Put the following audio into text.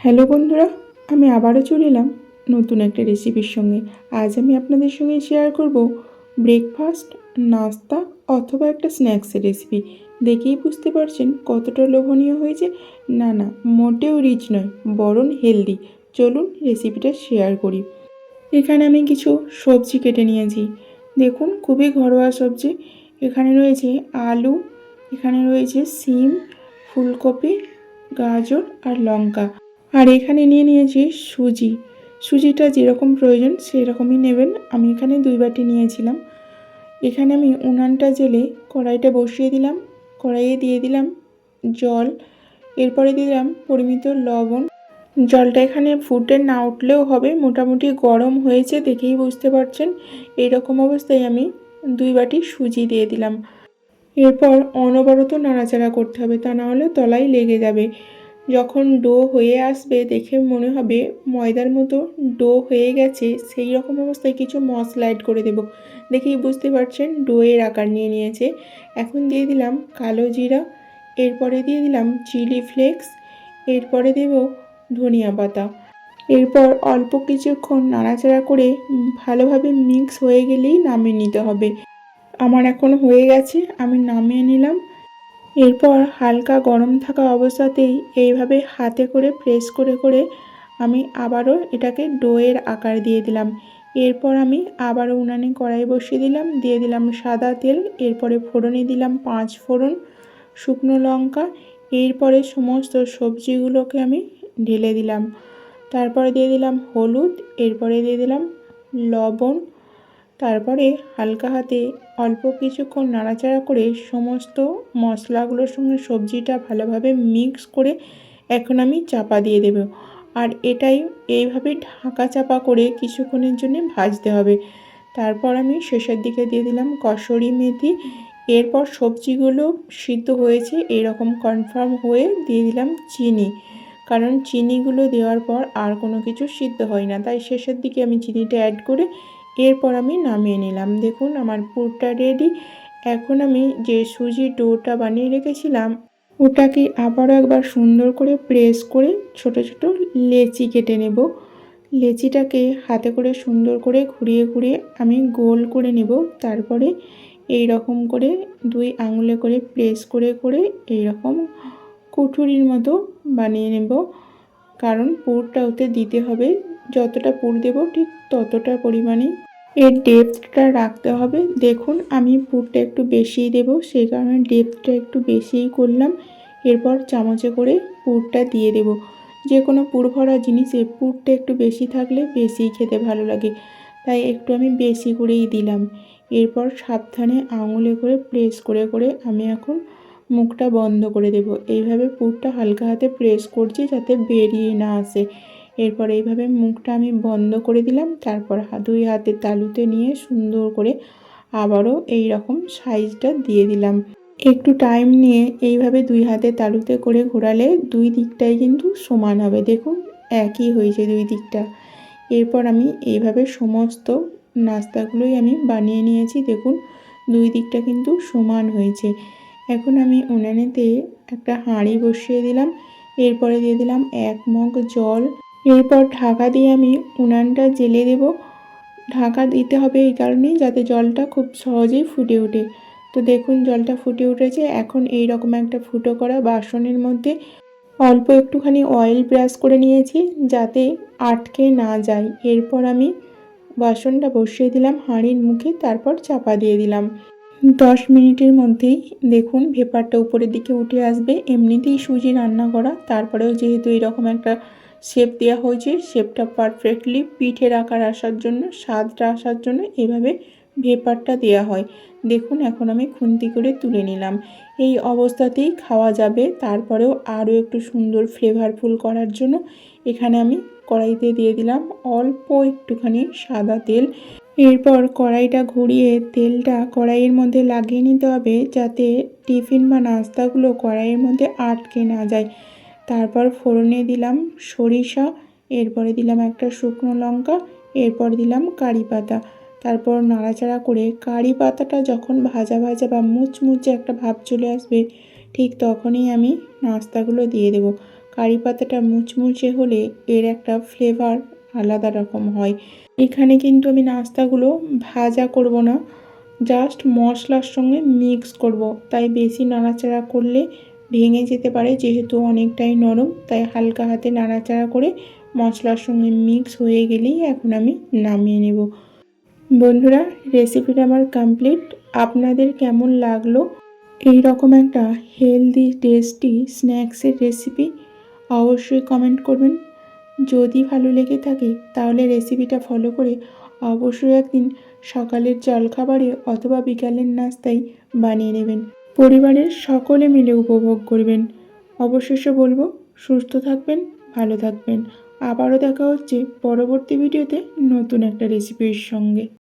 Hello বন্ধুরা, আমি আবারও চলে এলাম নতুন একটা রেসিপির সঙ্গে। আজ আমি আপনাদের সঙ্গে শেয়ার করব ব্রেকফাস্ট, নাস্তা অথবা একটা স্ন্যাক্সের রেসিপি। দেখেই বুঝতে পারছেন কতটা লোভনীয় হয়েছে। না না, মোটেও রিচ নয়, বরং হেলদি। চলুন রেসিপিটা শেয়ার করি। এখানে আমি কিছু সবজি কেটে নিয়েছি। দেখুন, খুবই ঘরোয়া সবজি। এখানে রয়েছে আলু, এখানে রয়েছে সিম, ফুলকপি, গাজর আর লঙ্কা। আর এখানে নিয়ে নিয়েছি সুজি। সুজিটা যেরকম প্রয়োজন সেই রকমই নেবেন। আমি এখানে 2 বাটি নিয়েছিলাম। এখানে আমি উনানটা জ্বেলে কড়াইটা বসিয়ে দিলাম। কড়াইয়ে দিয়ে দিলাম জল, এরপরে দিলাম পরিমিত লবণ। জলটা এখানে ফুটে না উঠলেও হবে, মোটামুটি গরম হয়েছে দেখেই বুঝতে পারছেন। এইরকম অবস্থায় আমি 2 বাটি সুজি দিয়ে দিলাম। এরপর অনবরত নাড়াচাড়া করতে হবে, তা না হলে তলায় লেগে যাবে। যখন ডো হয়ে আসবে, দেখে মনে হবে ময়দার মতো ডো হয়ে গেছে, সেই রকম অবস্থায় কিছু মশলা অ্যাড করে দেব। দেখেই বুঝতে পারছেন ডোয়ের আকার নিয়ে নিয়েছে। এখন দিয়ে দিলাম কালো জিরা, এরপরে দিয়ে দিলাম চিলি ফ্লেক্স, এরপরে দেব ধনিয়া পাতা। এরপর অল্প কিছুক্ষণ নাড়াচাড়া করে ভালোভাবে মিক্স হয়ে গেলেই নামিয়ে নিতে হবে। আমার এখন হয়ে গেছে, আমি নামিয়ে নিলাম। এরপর হালকা গরম থাকা অবস্থাতেই এইভাবে হাতে করে প্রেস করে করে আমি আবারও এটাকে ডোয়ের আকার দিয়ে দিলাম। এরপর আমি আবারও উনানে কড়াই বসিয়ে দিলাম, দিয়ে দিলাম সাদা তেল, এরপরে ফোড়নে দিলাম 5 ফোড়ন, শুকনো লঙ্কা। এরপরে সমস্ত সবজিগুলোকে আমি ঢেলে দিলাম। তারপরে দিয়ে দিলাম হলুদ, এরপরে দিয়ে দিলাম লবণ। তারপরে হালকা হাতে অল্প কিছুক্ষণ নাড়াচাড়া করে সমস্ত মশলাগুলোর সঙ্গে সবজিটা ভালোভাবে মিক্স করে এখন আমি চাপা দিয়ে দেব। আর এটাই এইভাবে ঢাকা চাপা করে কিছুক্ষণের জন্য ভাজতে হবে। তারপর আমি শেষের দিকে দিয়ে দিলাম কসুরি মেথি। এরপর সবজিগুলো সিদ্ধ হয়েছে এরকম কনফার্ম হয়ে দিয়ে দিলাম চিনি, কারণ চিনিগুলো দেওয়ার পর আর কোনো কিছু সিদ্ধ হয় না, তাই শেষের দিকে আমি চিনিটা অ্যাড করে এরপর আমি নামিয়ে নিলাম। দেখুন আমার পুরটা রেডি। এখন আমি যে সুজির ডোটা বানিয়ে রেখেছিলাম ওটাকে আবারও একবার সুন্দর করে প্রেস করে ছোট ছোট লেচি কেটে নেব। লেচিটাকে হাতে করে সুন্দর করে ঘুরিয়ে ঘুরিয়ে আমি গোল করে নেব। তারপরে এই রকম করে 2 আঙুলে করে প্রেস করে করে এই রকম কুঠুরির মতো বানিয়ে নেব, কারণ পুরটা ওতে দিতে হবে। যতটা পুর দেব ঠিক ততটা পরিমাণেই এর ডেপথটা রাখতে হবে। দেখুন আমি পুরটা একটু বেশিই দেব, সেই কারণে ডেপথটা একটু বেশিই করলাম। এরপর চামচে করে পুরটা দিয়ে দেব। যে কোনো পুর ভরা জিনিসে পুরটা একটু বেশি থাকলে বেশিই খেতে ভালো লাগে, তাই একটু আমি বেশি করেই দিলাম। এরপর সাবধানে আঙুলে করে প্রেস করে করে আমি এখন মুখটা বন্ধ করে দেব। এইভাবে পুরটা হালকা হাতে প্রেস করছি যাতে বেরিয়ে না আসে। এরপর এইভাবে মুখটা আমি বন্ধ করে দিলাম। তারপর 2 হাতের তালুতে নিয়ে সুন্দর করে আবারও এই রকম সাইজটা দিয়ে দিলাম। একটু টাইম নিয়ে এইভাবে 2 হাতের তালুতে করে ঘোরালে 2 দিকটাই কিন্তু সমান হবে। দেখুন একই হয়েছে 2 দিকটা। এরপর আমি এইভাবে সমস্ত নাস্তাগুলোই আমি বানিয়ে নিয়েছি। দেখুন 2 দিকটা কিন্তু সমান হয়েছে। এখন আমি উনানেতে একটা হাঁড়ি বসিয়ে দিলাম, এরপরে দিয়ে দিলাম 1 মগ জল। এরপর ঢাকা দিয়ে আমি উনানটা জ্বেলে দেব। ঢাকা দিতে হবে এই কারণেই যাতে জলটা খুব সহজেই ফুটে ওঠে। তো দেখুন জলটা ফুটে উঠেছে। এখন এই রকম একটা ফুটো করা বাসনের মধ্যে অল্প একটুখানি অয়েল ব্রাশ করে নিয়েছি যাতে আটকে না যায়। এরপর আমি বাসনটা বসিয়ে দিলাম হাঁড়ির মুখে, তারপর চাপা দিয়ে দিলাম। 10 মিনিটের মধ্যেই দেখুন ভেপারটা উপরের দিকে উঠে আসবে। এমনিতেই সুজি রান্না করা, তারপরেও যেহেতু এরকম একটা শেপ দেওয়া হয়েছে, শেপটা পারফেক্টলি পিঠের আকার আসার জন্য, স্বাদটা আসার জন্য এভাবে ভেপারটা দেওয়া হয়। দেখুন এখন আমি খুন্তি করে তুলে নিলাম। এই অবস্থাতেই খাওয়া যাবে। তারপরেও আরও একটু সুন্দর ফ্লেভারফুল করার জন্য এখানে আমি কড়াইতে দিয়ে দিলাম অল্প একটুখানি সাদা তেল। এরপর কড়াইটা ঘুরিয়ে তেলটা কড়াইয়ের মধ্যে লাগিয়ে নিতে হবে যাতে টিফিন বা নাস্তাগুলো কড়াইয়ের মধ্যে আটকে না যায়। তারপর ফোড়নে দিলাম সরিষা, এরপরে দিলাম একটা শুকনো লঙ্কা, এরপর দিলাম কারি পাতা। তারপর নাড়াচাড়া করে কারি পাতাটা যখন ভাজা ভাজা বা মুচমুচে একটা ভাব চলে আসবে, ঠিক তখনই আমি নাস্তাগুলো দিয়ে দেব। কারি পাতাটা মুচমুচে হলে এর একটা ফ্লেভার আলাদা রকম হয়। এখানে কিন্তু আমি নাস্তাগুলো ভাজা করব না, জাস্ট মশলার সঙ্গে মিক্স করব, তাই বেশি নাড়াচাড়া করলে ভেঙে যেতে পারে। যেহেতু অনেকটাই নরম, তাই হালকা হাতে নাড়াচাড়া করে মশলার সঙ্গে মিক্স হয়ে গেলেই এখন আমি নামিয়ে নেব। বন্ধুরা, রেসিপিটা আমার কমপ্লিট। আপনাদের কেমন লাগলো এই রকম একটা হেলদি টেস্টি স্ন্যাক্সের রেসিপি অবশ্যই কমেন্ট করবেন। যদি ভালো লেগে থাকে তাহলে রেসিপিটা ফলো করে অবশ্যই একদিন সকালের জলখাবারে অথবা বিকালের নাস্তায় বানিয়ে নেবেন। পরিবারের সকলে মিলে উপভোগ করবেন। অবশেষে বলবো, সুস্থ থাকবেন, ভালো থাকবেন। আবারও দেখা হচ্ছে পরবর্তী ভিডিওতে নতুন একটা রেসিপির সঙ্গে।